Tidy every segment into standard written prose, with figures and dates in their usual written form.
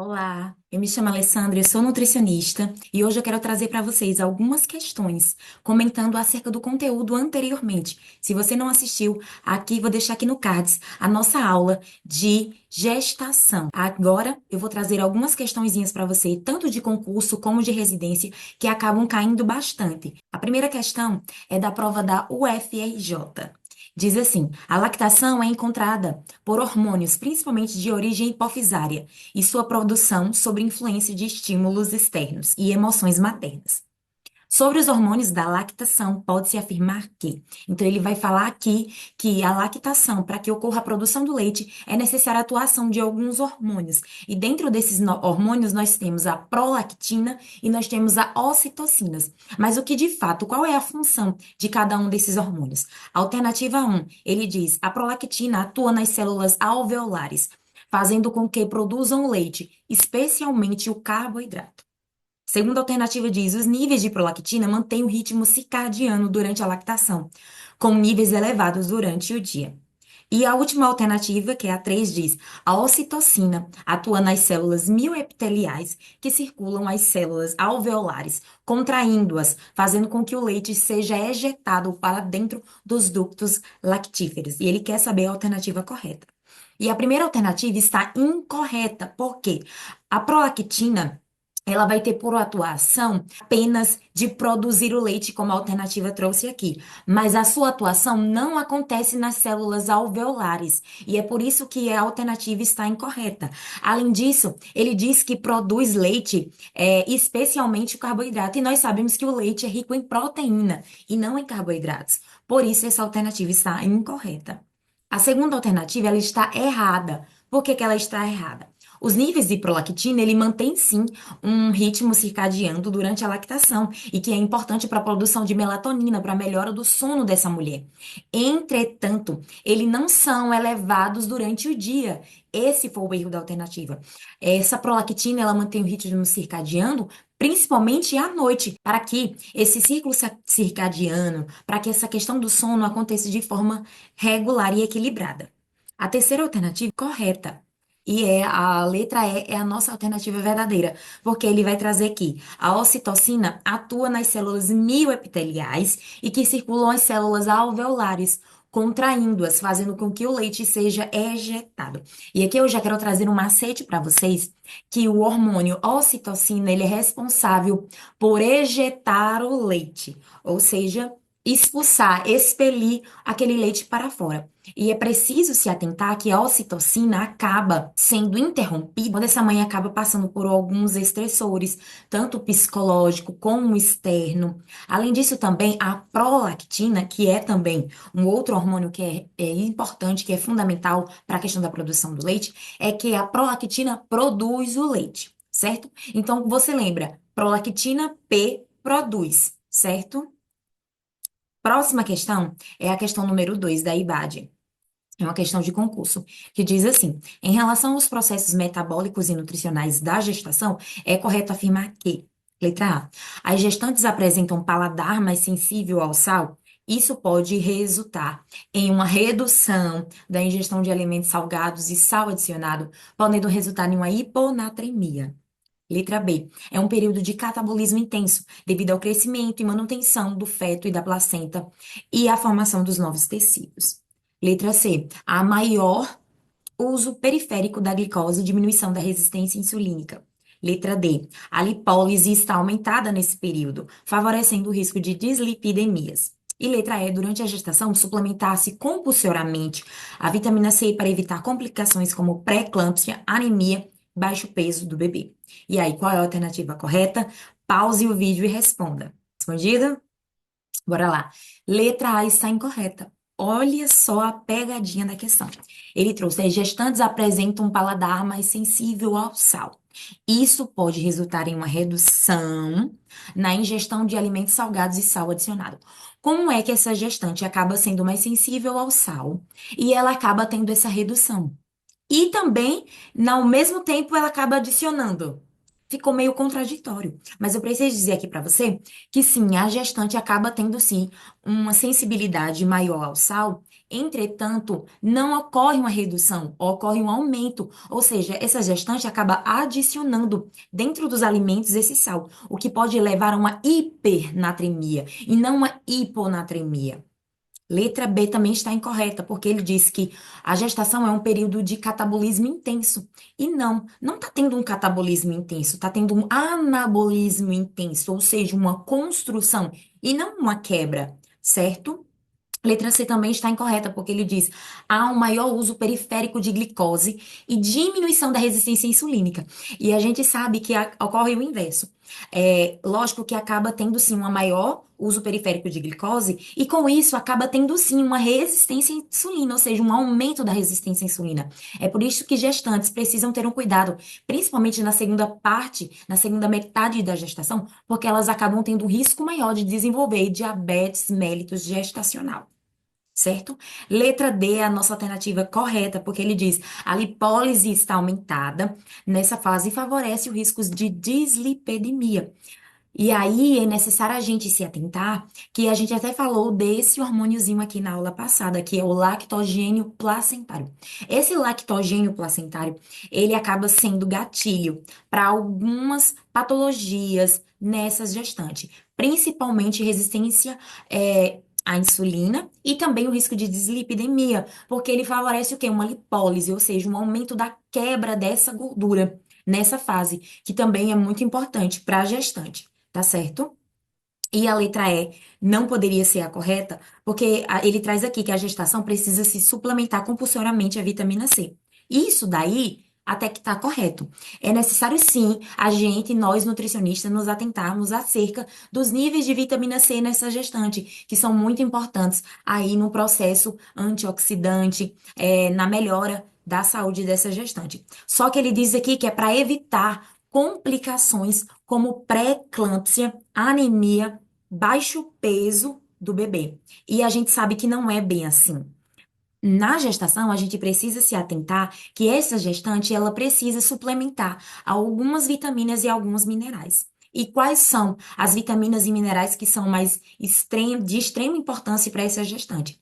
Olá, eu me chamo Alessandra, eu sou nutricionista e hoje eu quero trazer para vocês algumas questões comentando acerca do conteúdo anteriormente. Se você não assistiu, aqui vou deixar aqui no cards a nossa aula de gestação. Agora eu vou trazer algumas questõezinhas para você, tanto de concurso como de residência, que acabam caindo bastante. A primeira questão é da prova da UFRJ. Diz assim: a lactação é encontrada por hormônios, principalmente de origem hipofisária e sua produção sob influência de estímulos externos e emoções maternas. Sobre os hormônios da lactação, pode-se afirmar que. Então, ele vai falar aqui que a lactação, para que ocorra a produção do leite, é necessária a atuação de alguns hormônios. E dentro desses hormônios, nós temos a prolactina e nós temos a ocitocinas. Mas o que de fato, qual é a função de cada um desses hormônios? Alternativa um, ele diz: a prolactina atua nas células alveolares, fazendo com que produzam o leite, especialmente o carboidrato. Segunda alternativa diz: os níveis de prolactina mantêm o ritmo circadiano durante a lactação, com níveis elevados durante o dia. E a última alternativa, que é a 3, diz: a ocitocina atua nas células mioepiteliais que circulam as células alveolares, contraindo-as, fazendo com que o leite seja ejetado para dentro dos ductos lactíferos. E ele quer saber a alternativa correta. E a primeira alternativa está incorreta, porque a prolactina ela vai ter por atuação apenas de produzir o leite, como a alternativa trouxe aqui. Mas a sua atuação não acontece nas células alveolares. E é por isso que a alternativa está incorreta. Além disso, ele diz que produz leite, especialmente o carboidrato. E nós sabemos que o leite é rico em proteína e não em carboidratos. Por isso, essa alternativa está incorreta. A segunda alternativa, ela está errada. Por que que ela está errada? Os níveis de prolactina, ele mantém sim um ritmo circadiano durante a lactação e que é importante para a produção de melatonina, para a melhora do sono dessa mulher. Entretanto, eles não são elevados durante o dia. Esse foi o erro da alternativa. Essa prolactina, ela mantém o ritmo circadiano principalmente à noite, para que esse ciclo circadiano, para que essa questão do sono aconteça de forma regular e equilibrada. A terceira alternativa correta. E é a letra E é a nossa alternativa verdadeira, porque ele vai trazer que a ocitocina atua nas células mioepiteliais e que circulam as células alveolares, contraindo-as, fazendo com que o leite seja ejetado. E aqui eu já quero trazer um macete para vocês, que o hormônio ocitocina, ele é responsável por ejetar o leite, ou seja, expulsar, expelir aquele leite para fora. E é preciso se atentar que a ocitocina acaba sendo interrompida quando essa mãe acaba passando por alguns estressores, tanto psicológico como externo. Além disso, também a prolactina, que é também um outro hormônio que é importante, que é fundamental para a questão da produção do leite, é que a prolactina produz o leite, certo? Então, você lembra, prolactina P produz, certo? Próxima questão é a questão número 2 da IBAD. É uma questão de concurso, que diz assim: em relação aos processos metabólicos e nutricionais da gestação, é correto afirmar que, letra A, as gestantes apresentam paladar mais sensível ao sal. Isso pode resultar em uma redução da ingestão de alimentos salgados e sal adicionado, podendo resultar em uma hiponatremia. Letra B. É um período de catabolismo intenso, devido ao crescimento e manutenção do feto e da placenta e à formação dos novos tecidos. Letra C. Há maior uso periférico da glicose e diminuição da resistência insulínica. Letra D. A lipólise está aumentada nesse período, favorecendo o risco de dislipidemias. E letra E, durante a gestação, suplementar-se compulsoriamente a vitamina C para evitar complicações como pré-eclâmpsia, anemia, baixo peso do bebê. E aí, qual é a alternativa correta? Pause o vídeo e responda. Respondido? Bora lá. Letra A está incorreta. Olha só a pegadinha da questão. Ele trouxe: as gestantes apresentam um paladar mais sensível ao sal. Isso pode resultar em uma redução na ingestão de alimentos salgados e sal adicionado. Como é que essa gestante acaba sendo mais sensível ao sal e ela acaba tendo essa redução? E também, ao mesmo tempo, ela acaba adicionando. Ficou meio contraditório. Mas eu preciso dizer aqui para você que sim, a gestante acaba tendo sim uma sensibilidade maior ao sal Entretanto, não ocorre uma redução, ocorre um aumento, ou seja, essa gestante acaba adicionando dentro dos alimentos esse sal, o que pode levar a uma hipernatremia e não uma hiponatremia. Letra B também está incorreta, porque ele diz que a gestação é um período de catabolismo intenso. E não está tendo um catabolismo intenso, está tendo um anabolismo intenso, ou seja, uma construção e não uma quebra, certo? Letra C também está incorreta, porque ele diz há um maior uso periférico de glicose e diminuição da resistência insulínica. E a gente sabe que ocorre o inverso. É lógico que acaba tendo sim um maior uso periférico de glicose e com isso acaba tendo sim uma resistência à insulina, ou seja, um aumento da resistência à insulina. É por isso que gestantes precisam ter um cuidado, principalmente na segunda parte, na segunda metade da gestação, porque elas acabam tendo um risco maior de desenvolver diabetes mellitus gestacional. Certo? Letra D é a nossa alternativa correta, porque ele diz a lipólise está aumentada nessa fase e favorece os riscos de dislipidemia. E aí é necessário a gente se atentar, que a gente até falou desse hormôniozinho aqui na aula passada, que é o lactogênio placentário. Esse lactogênio placentário, ele acaba sendo gatilho para algumas patologias nessas gestantes, principalmente resistência à insulina e também o risco de dislipidemia, porque ele favorece o quê? Uma lipólise, ou seja, um aumento da quebra dessa gordura nessa fase, que também é muito importante para a gestante. Tá certo? E a letra E não poderia ser a correta, porque ele traz aqui que a gestação precisa se suplementar compulsoriamente a vitamina C. Isso daí até que tá correto. É necessário sim a gente, nós nutricionistas, nos atentarmos acerca dos níveis de vitamina C nessa gestante, que são muito importantes aí no processo antioxidante, na melhora da saúde dessa gestante. Só que ele diz aqui que é para evitar complicações como pré-eclâmpsia, anemia, baixo peso do bebê. E a gente sabe que não é bem assim. Na gestação, a gente precisa se atentar que essa gestante, ela precisa suplementar algumas vitaminas e alguns minerais. E quais são as vitaminas e minerais que são de extrema importância para essa gestante?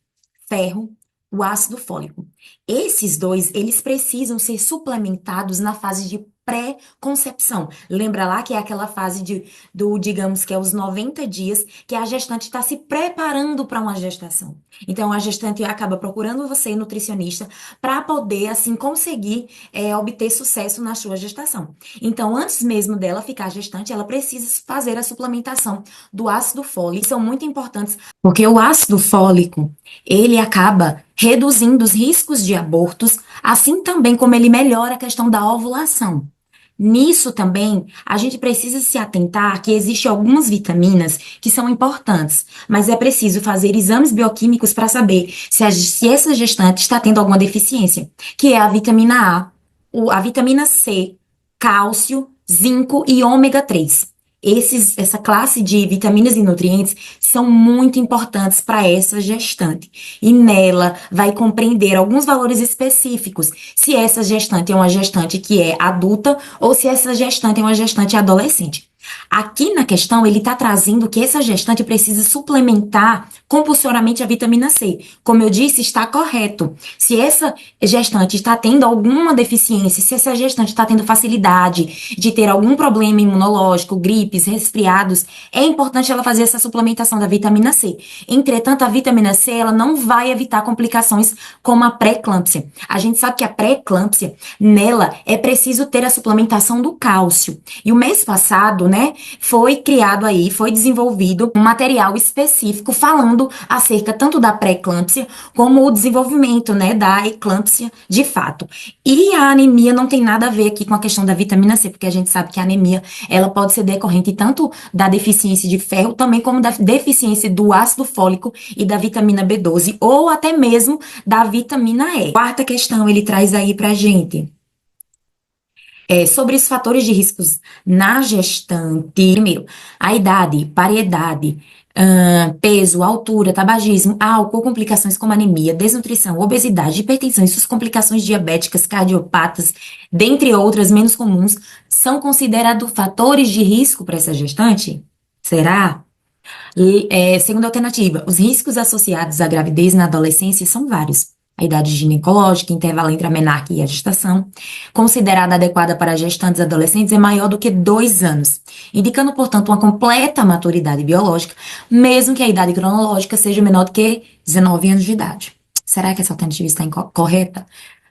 Ferro, o ácido fólico. Esses dois, eles precisam ser suplementados na fase de pré-concepção. Lembra lá que é aquela fase digamos que é os 90 dias, que a gestante está se preparando para uma gestação. Então, a gestante acaba procurando você, nutricionista, para poder, assim, conseguir obter sucesso na sua gestação. Então, antes mesmo dela ficar gestante, ela precisa fazer a suplementação do ácido fólico. São muito importantes, porque o ácido fólico, ele acaba reduzindo os riscos de abortos, assim também como ele melhora a questão da ovulação. Nisso também, a gente precisa se atentar que existem algumas vitaminas que são importantes, mas é preciso fazer exames bioquímicos para saber se essa gestante está tendo alguma deficiência, que é a vitamina A, a vitamina C, cálcio, zinco e ômega 3. Essa classe de vitaminas e nutrientes são muito importantes para essa gestante. E nela vai compreender alguns valores específicos, se essa gestante é uma gestante que é adulta ou se essa gestante é uma gestante adolescente. Aqui na questão, ele está trazendo que essa gestante precisa suplementar compulsoriamente a vitamina C. Como eu disse, está correto. Se essa gestante está tendo alguma deficiência, se essa gestante está tendo facilidade de ter algum problema imunológico, gripes, resfriados, é importante ela fazer essa suplementação da vitamina C. Entretanto, a vitamina C, ela não vai evitar complicações como a pré-eclâmpsia. A gente sabe que a pré-eclâmpsia, nela, é preciso ter a suplementação do cálcio. E o mês passado, né, foi criado aí, foi desenvolvido um material específico falando acerca tanto da pré-eclâmpsia como o desenvolvimento, né, da eclâmpsia de fato. E a anemia não tem nada a ver aqui com a questão da vitamina C, porque a gente sabe que a anemia, ela pode ser decorrente tanto da deficiência de ferro, também como da deficiência do ácido fólico e da vitamina B12, ou até mesmo da vitamina E. Quarta questão, ele traz aí pra gente. Sobre os fatores de riscos na gestante. Primeiro, a idade, paridade, peso, altura, tabagismo, álcool, complicações como anemia, desnutrição, obesidade, hipertensão e suas complicações diabéticas, cardiopatas, dentre outras menos comuns, são considerados fatores de risco para essa gestante? Será? Segunda alternativa, os riscos associados à gravidez na adolescência são vários. A idade ginecológica, intervalo entre a menarca e a gestação, considerada adequada para gestantes adolescentes, é maior do que 2 anos, indicando, portanto, uma completa maturidade biológica, mesmo que a idade cronológica seja menor do que 19 anos de idade. Será que essa alternativa está correta?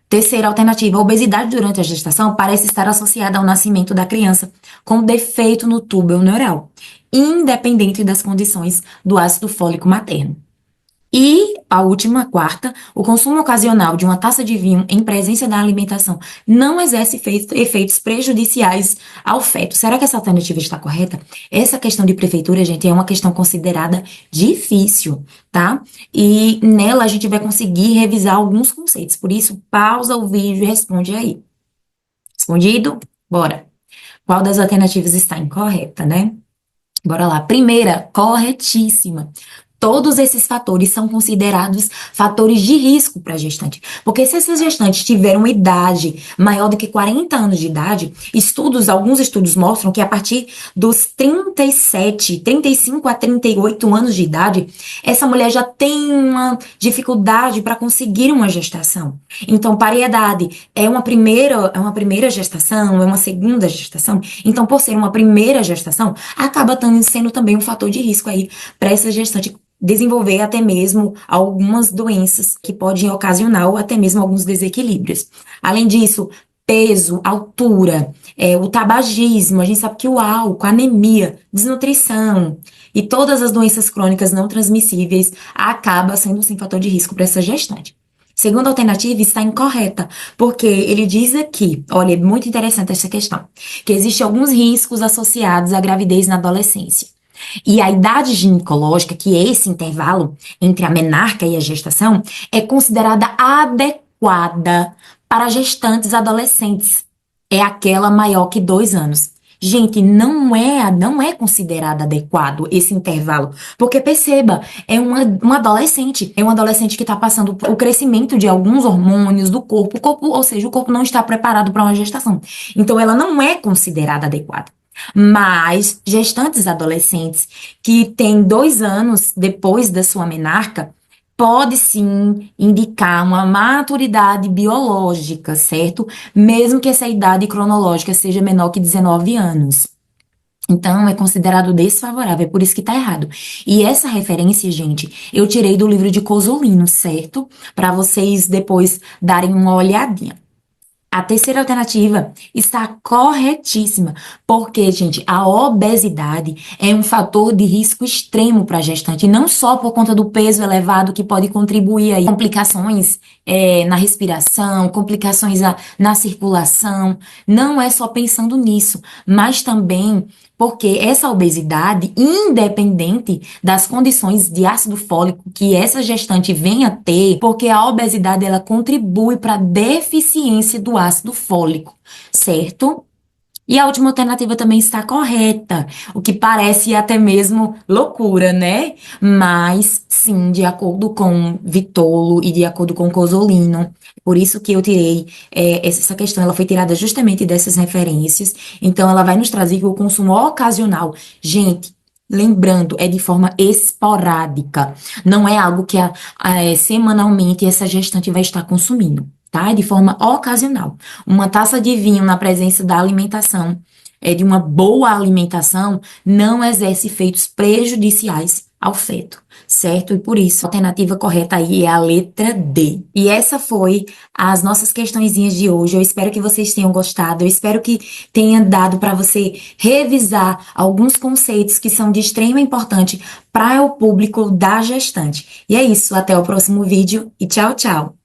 Terceira alternativa, a obesidade durante a gestação parece estar associada ao nascimento da criança com defeito no túbulo neural, independente das condições do ácido fólico materno. E a última, quarta, o consumo ocasional de uma taça de vinho em presença da alimentação não exerce efeitos prejudiciais ao feto. Será que essa alternativa está correta? Essa questão de prefeitura, gente, é uma questão considerada difícil, tá? E nela a gente vai conseguir revisar alguns conceitos. Por isso, pausa o vídeo e responde aí. Respondido? Bora. Qual das alternativas está incorreta, né? Bora lá. Primeira, corretíssima. Todos esses fatores são considerados fatores de risco para a gestante. Porque se essa gestante tiver uma idade maior do que 40 anos de idade, alguns estudos mostram que a partir dos 35 a 38 anos de idade, essa mulher já tem uma dificuldade para conseguir uma gestação. Então, paridade é uma primeira gestação, é uma segunda gestação. Então, por ser uma primeira gestação, acaba sendo também um fator de risco aí para essa gestante desenvolver até mesmo algumas doenças que podem ocasionar ou até mesmo alguns desequilíbrios. Além disso, peso, altura, o tabagismo, a gente sabe que o álcool, a anemia, desnutrição e todas as doenças crônicas não transmissíveis acaba sendo sim fator de risco para essa gestante. Segunda alternativa está incorreta, porque ele diz aqui, olha, é muito interessante essa questão, que existem alguns riscos associados à gravidez na adolescência. E a idade ginecológica, que é esse intervalo entre a menarca e a gestação, é considerada adequada para gestantes adolescentes. É aquela maior que 2 anos. Gente, não é considerado adequado esse intervalo, porque perceba, é um adolescente que está passando o crescimento de alguns hormônios do corpo, ou seja, o corpo não está preparado para uma gestação. Então, ela não é considerada adequada. Mas gestantes adolescentes que têm 2 anos depois da sua menarca, pode sim indicar uma maturidade biológica, certo? Mesmo que essa idade cronológica seja menor que 19 anos. Então, é considerado desfavorável, é por isso que tá errado. E essa referência, gente, eu tirei do livro de Cosolino, certo? Para vocês depois darem uma olhadinha. A terceira alternativa está corretíssima, porque, gente, a obesidade é um fator de risco extremo para a gestante, não só por conta do peso elevado que pode contribuir aí complicações na respiração, complicações na circulação, não é só pensando nisso, mas também porque essa obesidade, independente das condições de ácido fólico que essa gestante venha a ter, porque a obesidade ela contribui para a deficiência do ácido fólico, certo? E a última alternativa também está correta, o que parece até mesmo loucura, né? Mas, sim, de acordo com Vitolo e de acordo com Cosolino, por isso que eu tirei essa questão, ela foi tirada justamente dessas referências, então ela vai nos trazer que o consumo ocasional, gente, lembrando, é de forma esporádica, não é algo que semanalmente essa gestante vai estar consumindo. Tá? De forma ocasional. Uma taça de vinho na presença da alimentação, de uma boa alimentação, não exerce efeitos prejudiciais ao feto, certo? E por isso, a alternativa correta aí é a letra D. E essa foi as nossas questõezinhas de hoje. Eu espero que vocês tenham gostado. Eu espero que tenha dado para você revisar alguns conceitos que são de extrema importância para o público da gestante. E é isso. Até o próximo vídeo e tchau, tchau!